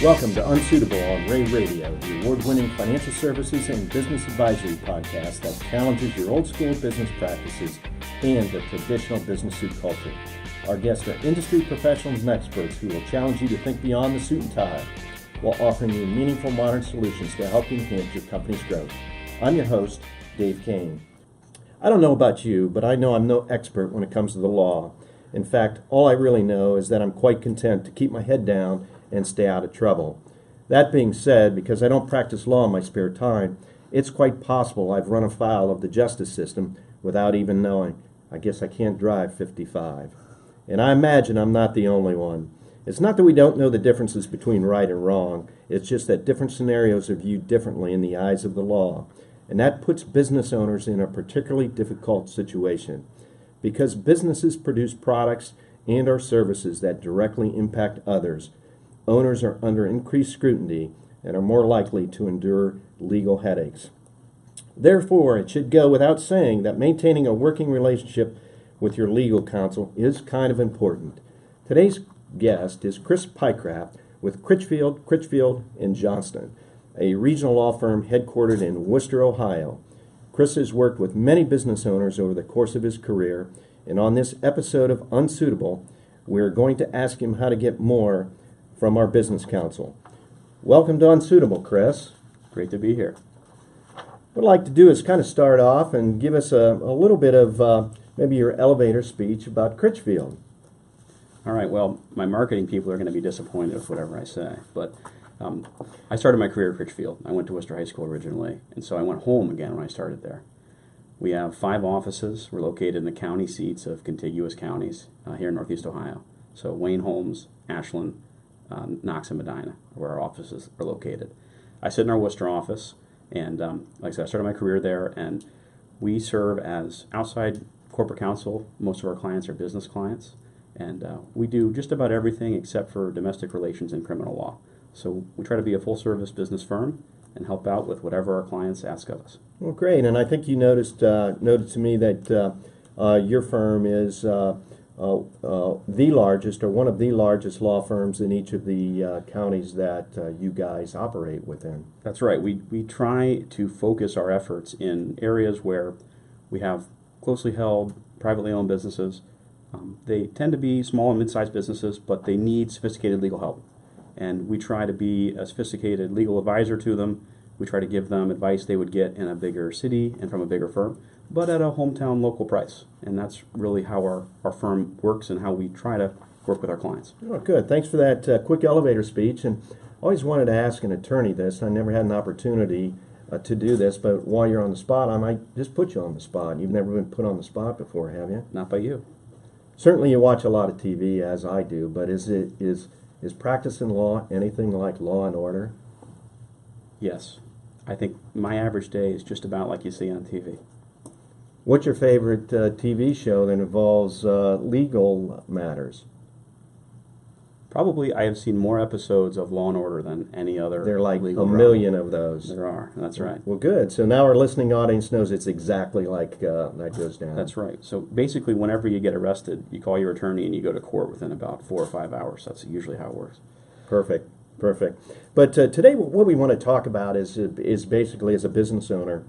Welcome to Unsuitable on Rea Radio, the award-winning financial services and business advisory podcast that challenges your old-school business practices and the traditional business suit culture. Our guests are industry professionals and experts who will challenge you to think beyond the suit and tie while offering you meaningful modern solutions to help enhance your company's growth. I'm your host, Dave Kane. I don't know about you, but I know I'm no expert when it comes to the law. In fact, all I really know is that I'm quite content to keep my head down and stay out of trouble. That being said, because I don't practice law in my spare time, it's quite possible I've run afoul of the justice system without even knowing. I guess I can't drive 55. And I imagine I'm not the only one. It's not that we don't know the differences between right and wrong, it's just that different scenarios are viewed differently in the eyes of the law. And that puts business owners in a particularly difficult situation. Because businesses produce products and or services that directly impact others, owners are under increased scrutiny and are more likely to endure legal headaches. Therefore, it should go without saying that maintaining a working relationship with your legal counsel is kind of important. Today's guest is Chris Pycraft with Critchfield Johnston, a regional law firm headquartered in Wooster, Ohio. Chris has worked with many business owners over the course of his career, and on this episode of Unsuitable, we're going to ask him how to get more from our business counsel. Welcome to Unsuitable, Chris. Great to be here. What I'd like to do is kind of start off and give us a little bit of maybe your elevator speech about Critchfield. All right, well, my marketing people are going to be disappointed with whatever I say, but I started my career at Critchfield. I went to Wooster High School originally, and so I went home again when I started there. We have 5 offices. We're located in the county seats of contiguous counties here in Northeast Ohio. So Wayne, Holmes, Ashland, Knox, and Medina, where our offices are located. I sit in our Worcester office, and like I said, I started my career there, and we serve as outside corporate counsel. Most of our clients are business clients, and we do just about everything except for domestic relations and criminal law. So we try to be a full-service business firm and help out with whatever our clients ask of us. Well, great, and I think you noted to me that your firm is the largest or one of the largest law firms in each of the counties that you guys operate within. That's right. We try to focus our efforts in areas where we have closely held, privately owned businesses. They tend to be small and mid-sized businesses, but they need sophisticated legal help. And we try to be a sophisticated legal advisor to them. We try to give them advice they would get in a bigger city and from a bigger firm, but at a hometown local price. And that's really how our firm works and how we try to work with our clients. Oh, good. Thanks for that quick elevator speech. And I always wanted to ask an attorney this. I never had an opportunity to do this, but while you're on the spot, I might just put you on the spot. You've never been put on the spot before, have you? Not by you. Certainly you watch a lot of TV, as I do, but is practice in law anything like Law and Order? Yes. I think my average day is just about like you see on TV. What's your favorite TV show that involves legal matters? Probably I have seen more episodes of Law and Order than any other. There are like legal a million of those. There are, that's right. Well, good. So now our listening audience knows it's exactly like that goes down. That's right. So basically whenever you get arrested, you call your attorney and you go to court within about 4 or 5 hours. That's usually how it works. Perfect. But today what we want to talk about is basically, as a business owner,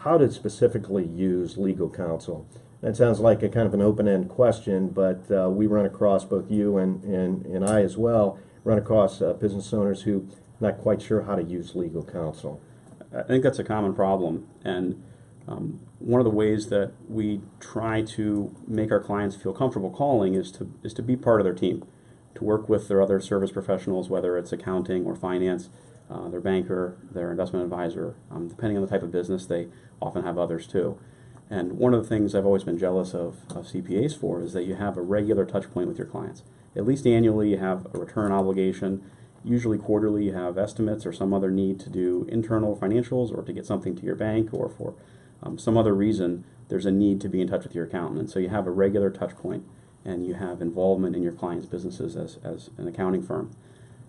how to specifically use legal counsel. That sounds like a kind of an open-end question, but we run across, both you and I as well, run across business owners who are not quite sure how to use legal counsel. I think that's a common problem, and one of the ways that we try to make our clients feel comfortable calling is to be part of their team, to work with their other service professionals, whether it's accounting or finance, their banker, their investment advisor. Depending on the type of business, they often have others too. And one of the things I've always been jealous of CPAs for is that you have a regular touch point with your clients. At least annually you have a return obligation. Usually quarterly you have estimates or some other need to do internal financials or to get something to your bank, or for some other reason there's a need to be in touch with your accountant. And so you have a regular touch point and you have involvement in your clients' businesses as an accounting firm.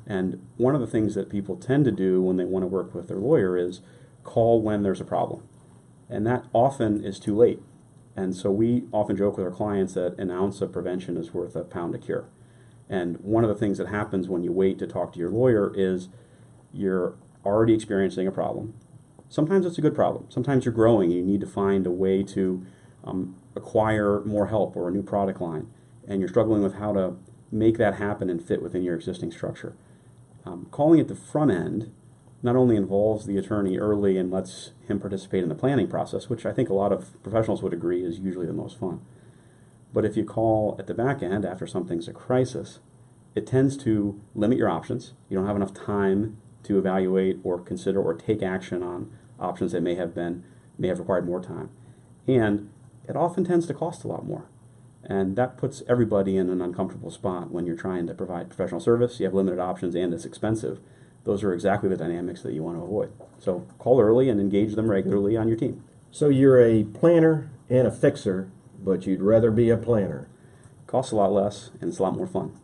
And one of the things that people tend to do when they want to work with their lawyer is call when there's a problem. And that often is too late. And so we often joke with our clients that an ounce of prevention is worth a pound of cure. And one of the things that happens when you wait to talk to your lawyer is you're already experiencing a problem. Sometimes it's a good problem. Sometimes you're growing. You need to find a way to acquire more help or a new product line, and you're struggling with how to make that happen and fit within your existing structure. Calling at the front end not only involves the attorney early and lets him participate in the planning process, which I think a lot of professionals would agree is usually the most fun. But if you call at the back end after something's a crisis, it tends to limit your options. You don't have enough time to evaluate or consider or take action on options that may have required more time. And it often tends to cost a lot more. And that puts everybody in an uncomfortable spot when you're trying to provide professional service. You have limited options and it's expensive. Those are exactly the dynamics that you want to avoid. So call early and engage them regularly on your team. So you're a planner and a fixer, but you'd rather be a planner. Costs a lot less and it's a lot more fun.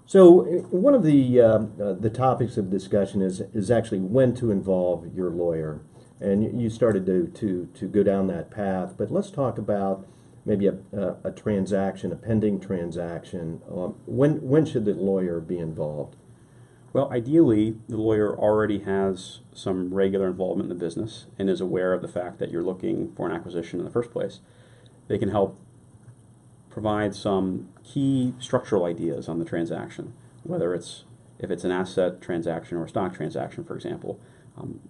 So one of the topics of discussion is actually when to involve your lawyer, and you started to go down that path. But let's talk about maybe a transaction, a pending transaction. When should the lawyer be involved? Well, ideally, the lawyer already has some regular involvement in the business and is aware of the fact that you're looking for an acquisition in the first place. They can help provide some key structural ideas on the transaction, whether if it's an asset transaction or a stock transaction, for example.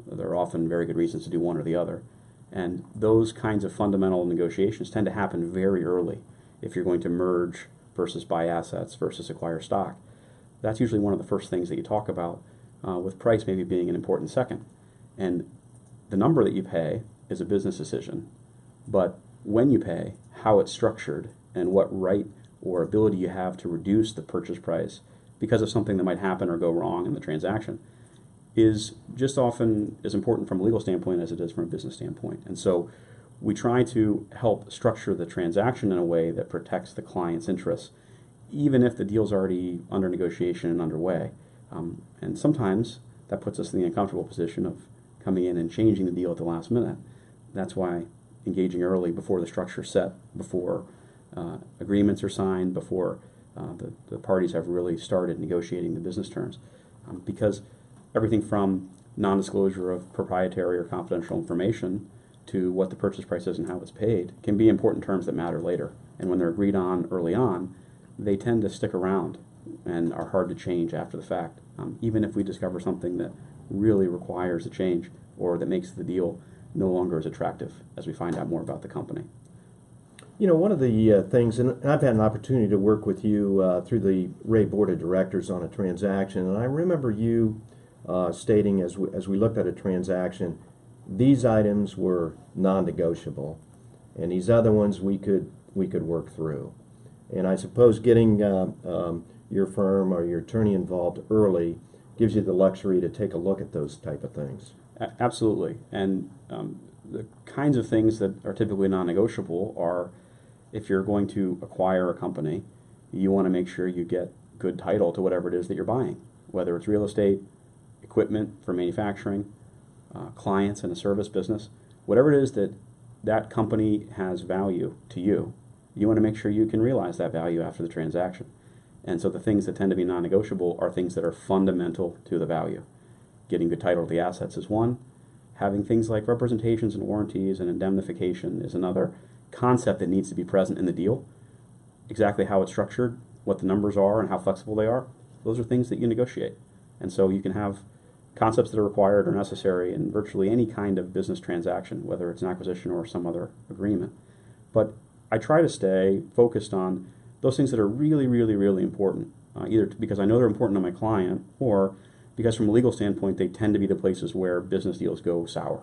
There are often very good reasons to do one or the other. And those kinds of fundamental negotiations tend to happen very early if you're going to merge versus buy assets versus acquire stock. That's usually one of the first things that you talk about, with price maybe being an important second. And the number that you pay is a business decision, but when you pay, how it's structured, and what right or ability you have to reduce the purchase price because of something that might happen or go wrong in the transaction is just often as important from a legal standpoint as it is from a business standpoint. And so we try to help structure the transaction in a way that protects the client's interests, even if the deal's already under negotiation and underway. And sometimes that puts us in the uncomfortable position of coming in and changing the deal at the last minute. That's why engaging early before the structure's set, before agreements are signed, before the parties have really started negotiating the business terms. Because everything from non-disclosure of proprietary or confidential information to what the purchase price is and how it's paid can be important terms that matter later. And when they're agreed on early on, they tend to stick around and are hard to change after the fact, even if we discover something that really requires a change or that makes the deal no longer as attractive as we find out more about the company. You know, one of the things, and I've had an opportunity to work with you through the Rea Board of Directors on a transaction, and I remember you stating as we looked at a transaction, these items were non-negotiable, and these other ones we could work through. And I suppose getting your firm or your attorney involved early gives you the luxury to take a look at those type of things. Absolutely. And the kinds of things that are typically non-negotiable are, if you're going to acquire a company, you want to make sure you get good title to whatever it is that you're buying, whether it's real estate, equipment for manufacturing, clients in a service business, whatever it is that company has value to you, you want to make sure you can realize that value after the transaction. And so the things that tend to be non-negotiable are things that are fundamental to the value. Getting good title to the assets is one. Having things like representations and warranties and indemnification is another concept that needs to be present in the deal. Exactly how it's structured, what the numbers are, and how flexible they are, those are things that you negotiate. And so you can have concepts that are required or necessary in virtually any kind of business transaction, whether it's an acquisition or some other agreement. But I try to stay focused on those things that are really, really, really important, either because I know they're important to my client or because from a legal standpoint, they tend to be the places where business deals go sour.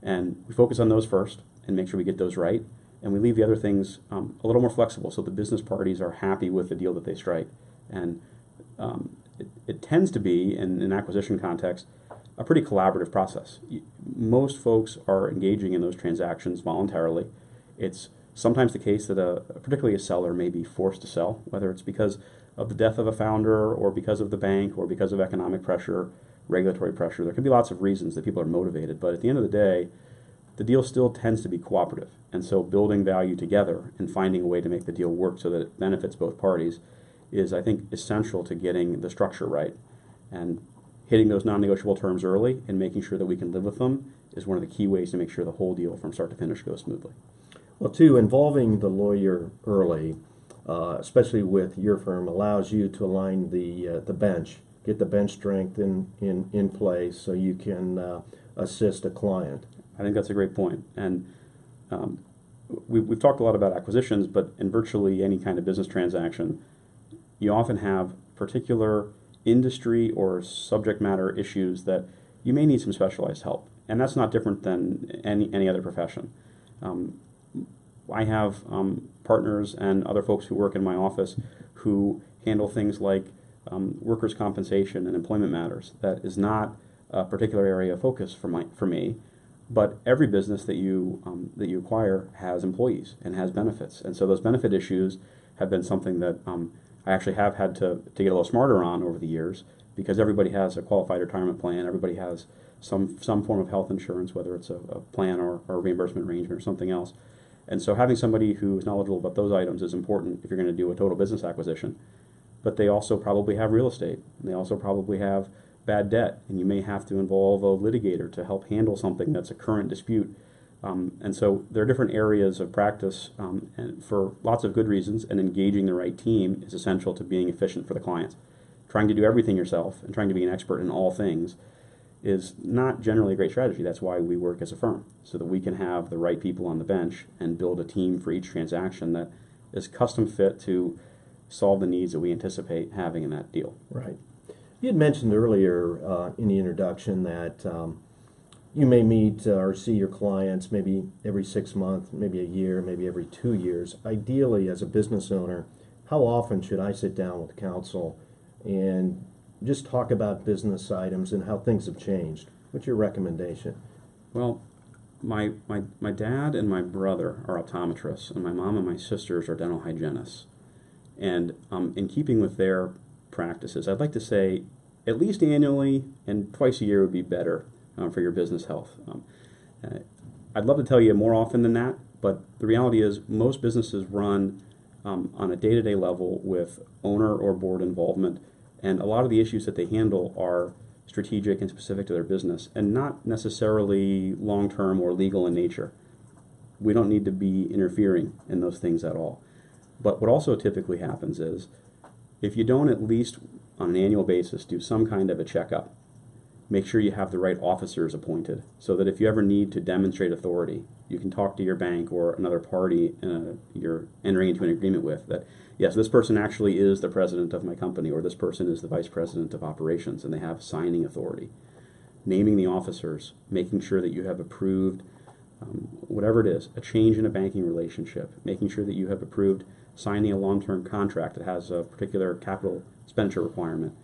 And we focus on those first and make sure we get those right. And we leave the other things a little more flexible so the business parties are happy with the deal that they strike. And it tends to be, in an acquisition context, a pretty collaborative process. Most folks are engaging in those transactions voluntarily. It's sometimes the case that particularly a seller may be forced to sell, whether it's because of the death of a founder or because of the bank or because of economic pressure, regulatory pressure. There could be lots of reasons that people are motivated, but at the end of the day, the deal still tends to be cooperative. And so building value together and finding a way to make the deal work so that it benefits both parties is, I think, essential to getting the structure right. And hitting those non-negotiable terms early and making sure that we can live with them is one of the key ways to make sure the whole deal from start to finish goes smoothly. Well, too, involving the lawyer early, especially with your firm, allows you to align the bench, get the bench strength in place so you can assist a client. I think that's a great point. And we've talked a lot about acquisitions, but in virtually any kind of business transaction, you often have particular industry or subject matter issues that you may need some specialized help. And that's not different than any other profession. I have partners and other folks who work in my office who handle things like workers' compensation and employment matters. That is not a particular area of focus for me. But every business that you acquire has employees and has benefits, and so those benefit issues have been something that I actually have had to get a little smarter on over the years, because everybody has a qualified retirement plan, everybody has some form of health insurance, whether it's a plan or a reimbursement arrangement or something else. And so having somebody who is knowledgeable about those items is important if you're going to do a total business acquisition. But they also probably have real estate, and they also probably have bad debt, and you may have to involve a litigator to help handle something that's a current dispute. And so there are different areas of practice, and for lots of good reasons, and engaging the right team is essential to being efficient for the clients. Trying to do everything yourself and trying to be an expert in all things is not generally a great strategy. That's why we work as a firm, so that we can have the right people on the bench and build a team for each transaction that is custom fit to solve the needs that we anticipate having in that deal. Right. You had mentioned earlier in the introduction that you may meet or see your clients maybe every 6 months, maybe a year, maybe every 2 years. Ideally, as a business owner, how often should I sit down with counsel and just talk about business items and how things have changed? What's your recommendation? Well, my dad and my brother are optometrists, and my mom and my sisters are dental hygienists. And in keeping with their practices, I'd like to say at least annually and twice a year would be better for your business health. I'd love to tell you more often than that, but the reality is most businesses run on a day-to-day level with owner or board involvement, and a lot of the issues that they handle are strategic and specific to their business and not necessarily long-term or legal in nature. We don't need to be interfering in those things at all. But what also typically happens is if you don't at least on an annual basis do some kind of a checkup, make sure you have the right officers appointed so that if you ever need to demonstrate authority, you can talk to your bank or another party you're entering into an agreement with that, yes, this person actually is the president of my company, or this person is the vice president of operations, and they have signing authority. Naming the officers, making sure that you have approved whatever it is, a change in a banking relationship, making sure that you have approved signing a long-term contract that has a particular capital expenditure requirement,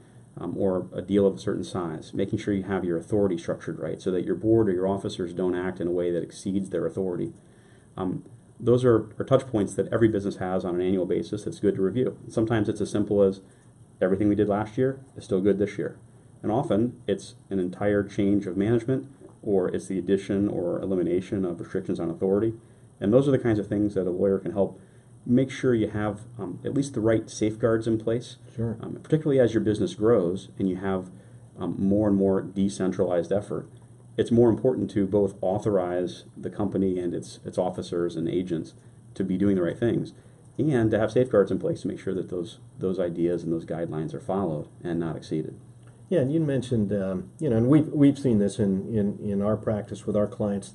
or a deal of a certain size, making sure you have your authority structured right so that your board or your officers don't act in a way that exceeds their authority. Those are touch points that every business has on an annual basis that's good to review. Sometimes it's as simple as everything we did last year is still good this year. And often it's an entire change of management, or it's the addition or elimination of restrictions on authority. And those are the kinds of things that a lawyer can help make sure you have at least the right safeguards in place. Sure. Particularly as your business grows and you have more and more decentralized effort, it's more important to both authorize the company and its officers and agents to be doing the right things, and to have safeguards in place to make sure that those ideas and those guidelines are followed and not exceeded. Yeah, and you mentioned, and we've seen this in our practice with our clients.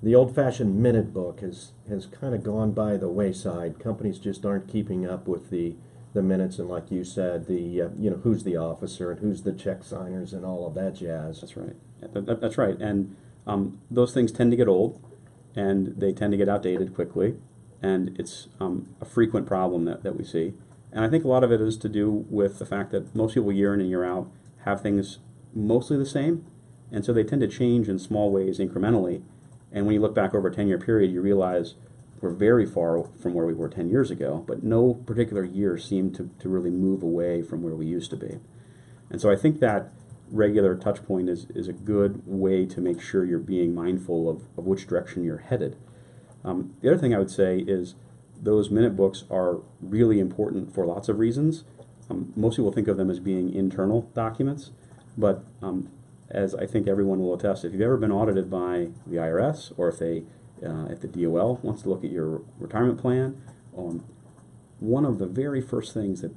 The old-fashioned minute book has kind of gone by the wayside. Companies just aren't keeping up with the minutes, and like you said, who's the officer and who's the check signers and all of that jazz. That's right. That's right. And those things tend to get old, and they tend to get outdated quickly, and it's a frequent problem that we see. And I think a lot of it is to do with the fact that most people year in and year out have things mostly the same, and so they tend to change in small ways incrementally. And when you look back over a 10-year period, you realize we're very far from where we were 10 years ago, but no particular year seemed to really move away from where we used to be. And so I think that regular touch point is a good way to make sure you're being mindful of which direction you're headed. The other thing I would say is those minute books are really important for lots of reasons. Most people think of them as being internal documents, but as I think everyone will attest, if you've ever been audited by the IRS, or if the DOL wants to look at your retirement plan, one of the very first things that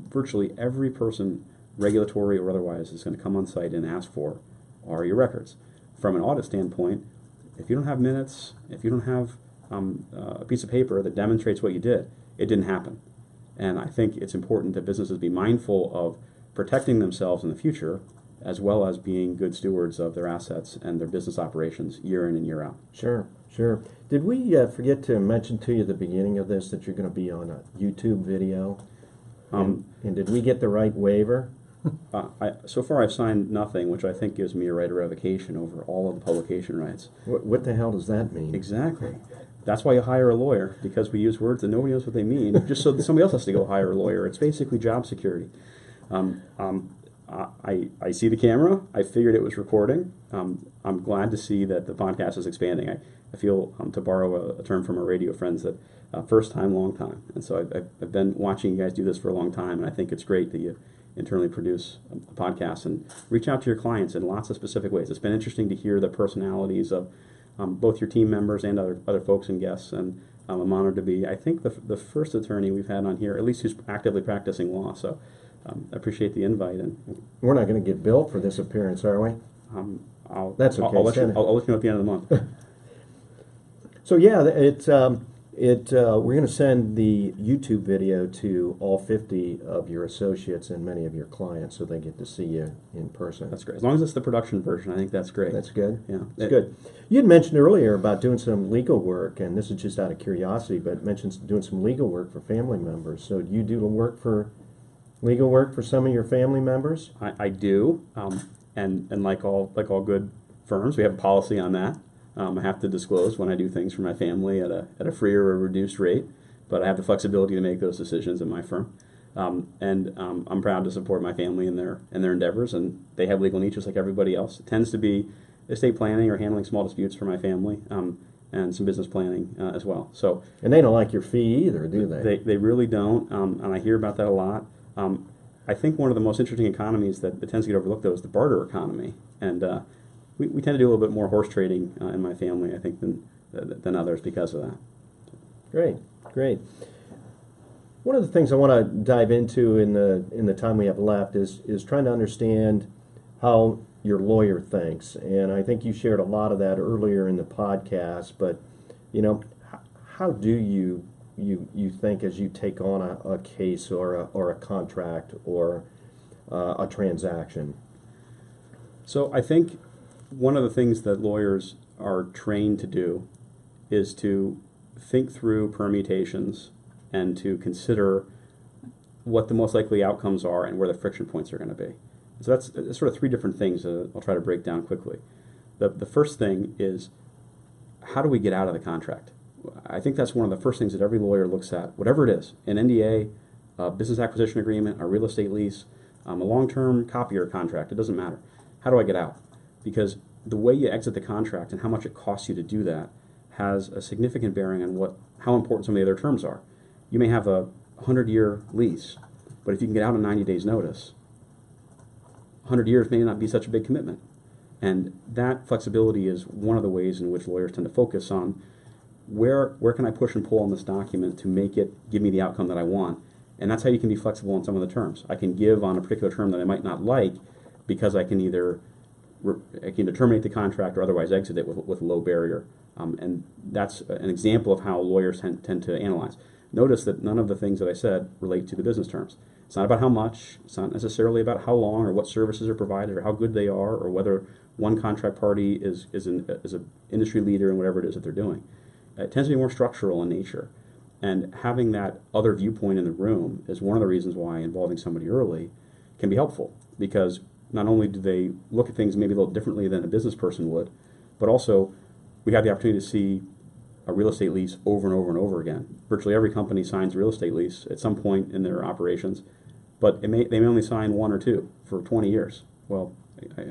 virtually every person, regulatory or otherwise, is going to come on site and ask for are your records. From an audit standpoint, if you don't have minutes, if you don't have a piece of paper that demonstrates what you did, it didn't happen. And I think it's important that businesses be mindful of protecting themselves in the future, as well as being good stewards of their assets and their business operations year in and year out. Sure. Did we forget to mention to you at the beginning of this that you're going to be on a YouTube video? And did we get the right waiver? So far I've signed nothing, which I think gives me a right of revocation over all of the publication rights. What the hell does that mean? Exactly. That's why you hire a lawyer, because we use words that nobody knows what they mean, just so that somebody else has to go hire a lawyer. It's basically job security. I see the camera. I figured it was recording. I'm glad to see that the podcast is expanding. I feel, to borrow a term from our radio friends, that first time, long time. And so I've been watching you guys do this for a long time, and I think it's great that you internally produce a podcast and reach out to your clients in lots of specific ways. It's been interesting to hear the personalities of both your team members and other folks and guests, and I'm honored to be, I think, the first attorney we've had on here, at least who's actively practicing law. So I appreciate the invite. And we're not going to get billed for this appearance, are we? That's okay. I'll let you know at the end of the month. So yeah, we're going to send the YouTube video to all 50 of your associates and many of your clients, so they get to see you in person. That's great. As long as it's the production version, I think that's great. That's good. Yeah, that's good. You had mentioned earlier about doing some legal work, and this is just out of curiosity, but mentioned doing some legal work for family members. So do you do legal work for some of your family members? I do, and like all good firms, we have a policy on that. I have to disclose when I do things for my family at a free or a reduced rate, but I have the flexibility to make those decisions in my firm. I'm proud to support my family in their endeavors, and they have legal needs just like everybody else. It tends to be estate planning or handling small disputes for my family, and some business planning as well. So, and they don't like your fee either, do they? They really don't, and I hear about that a lot. I think one of the most interesting economies that tends to get overlooked, though, is the barter economy, and we tend to do a little bit more horse trading in my family, I think, than others because of that. Great. One of the things I want to dive into in the time we have left is trying to understand how your lawyer thinks, and I think you shared a lot of that earlier in the podcast. But how do you think as you take on a case or a contract or a transaction? So I think one of the things that lawyers are trained to do is to think through permutations and to consider what the most likely outcomes are and where the friction points are going to be. So that's sort of three different things that I'll try to break down quickly. The first thing is, how do we get out of the contract? I think that's one of the first things that every lawyer looks at, whatever it is, an NDA, a business acquisition agreement, a real estate lease, a long-term copier contract, it doesn't matter. How do I get out? Because the way you exit the contract and how much it costs you to do that has a significant bearing on how important some of the other terms are. You may have a 100-year lease, but if you can get out in 90 days' notice, 100 years may not be such a big commitment. And that flexibility is one of the ways in which lawyers tend to focus on where can I push and pull on this document to make it give me the outcome that I want. And that's how you can be flexible on some of the terms. I can give on a particular term that I might not like because I can either terminate the contract or otherwise exit it with low barrier. And that's an example of how lawyers tend to analyze. Notice that none of the things that I said relate to the business terms. It's not about how much. It's not necessarily about how long or what services are provided or how good they are or whether one contract party is an industry leader in whatever it is that they're doing. It tends to be more structural in nature. And having that other viewpoint in the room is one of the reasons why involving somebody early can be helpful, because not only do they look at things maybe a little differently than a business person would, but also we have the opportunity to see a real estate lease over and over and over again. Virtually every company signs a real estate lease at some point in their operations, but they may only sign one or two for 20 years. Well,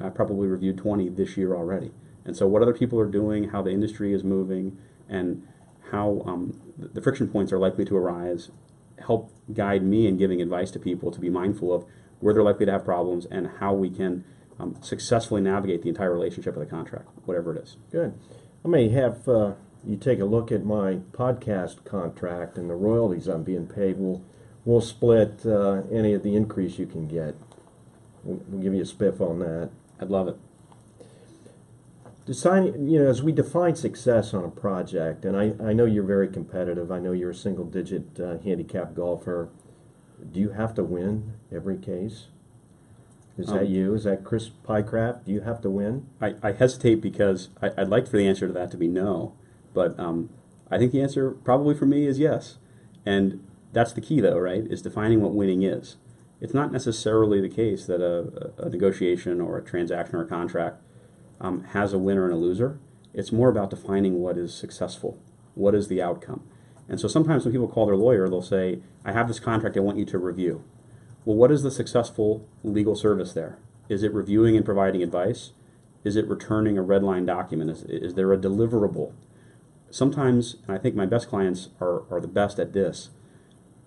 I probably reviewed 20 this year already. And so what other people are doing, how the industry is moving, and how the friction points are likely to arise, help guide me in giving advice to people to be mindful of where they're likely to have problems and how we can successfully navigate the entire relationship with a contract, whatever it is. Good. I may have you take a look at my podcast contract and the royalties I'm being paid. We'll split any of the increase you can get. We'll give you a spiff on that. I'd love it. As we define success on a project, and I know you're very competitive. I know you're a single-digit handicap golfer. Do you have to win every case? Is that you? Is that Chris Pycraft? Do you have to win? I hesitate because I'd like for the answer to that to be no, but I think the answer probably for me is yes. And that's the key, though, right, is defining what winning is. It's not necessarily the case that a negotiation or a transaction or a contract has a winner and a loser. It's more about defining what is successful, what is the outcome. And so sometimes when people call their lawyer, they'll say, I have this contract I want you to review. Well, what is the successful legal service there? Is it reviewing and providing advice? Is it returning a red line document? Is there a deliverable? Sometimes, and I think my best clients are the best at this,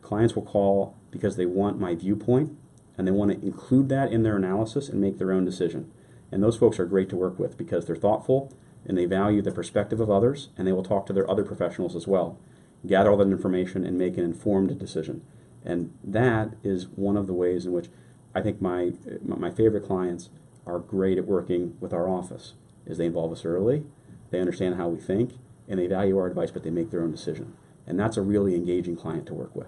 clients will call because they want my viewpoint and they want to include that in their analysis and make their own decision. And those folks are great to work with because they're thoughtful and they value the perspective of others, and they will talk to their other professionals as well, gather all that information and make an informed decision. And that is one of the ways in which I think my favorite clients are great at working with our office, is they involve us early, they understand how we think, and they value our advice, but they make their own decision. And that's a really engaging client to work with.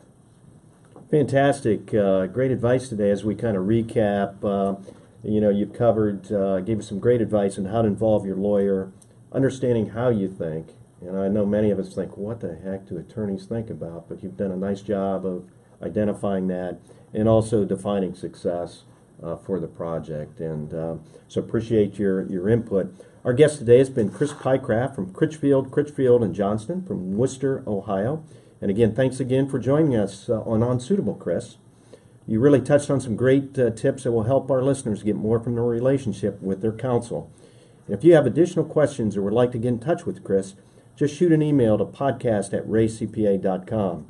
Fantastic. Great advice today as we kind of recap. You've covered, gave us some great advice on how to involve your lawyer, understanding how you think. And I know many of us think, what the heck do attorneys think about? But you've done a nice job of identifying that and also defining success for the project. And so appreciate your input. Our guest today has been Chris Pycraft from Critchfield Johnston from Wooster, Ohio. And again, thanks again for joining us on Unsuitable, Chris. You really touched on some great tips that will help our listeners get more from their relationship with their counsel. And if you have additional questions or would like to get in touch with Chris, just shoot an email to podcast@reacpa.com.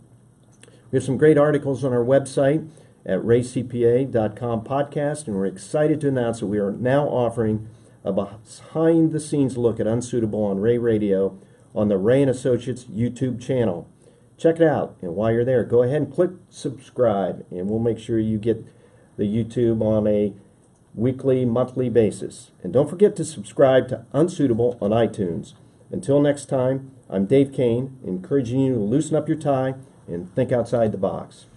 We have some great articles on our website at reacpa.com podcast, and we're excited to announce that we are now offering a behind-the-scenes look at Unsuitable on Rea Radio on the Rea & Associates YouTube channel. Check it out, and while you're there, go ahead and click subscribe, and we'll make sure you get the YouTube on a weekly, monthly basis. And don't forget to subscribe to Unsuitable on iTunes. Until next time, I'm Dave Kane, encouraging you to loosen up your tie and think outside the box.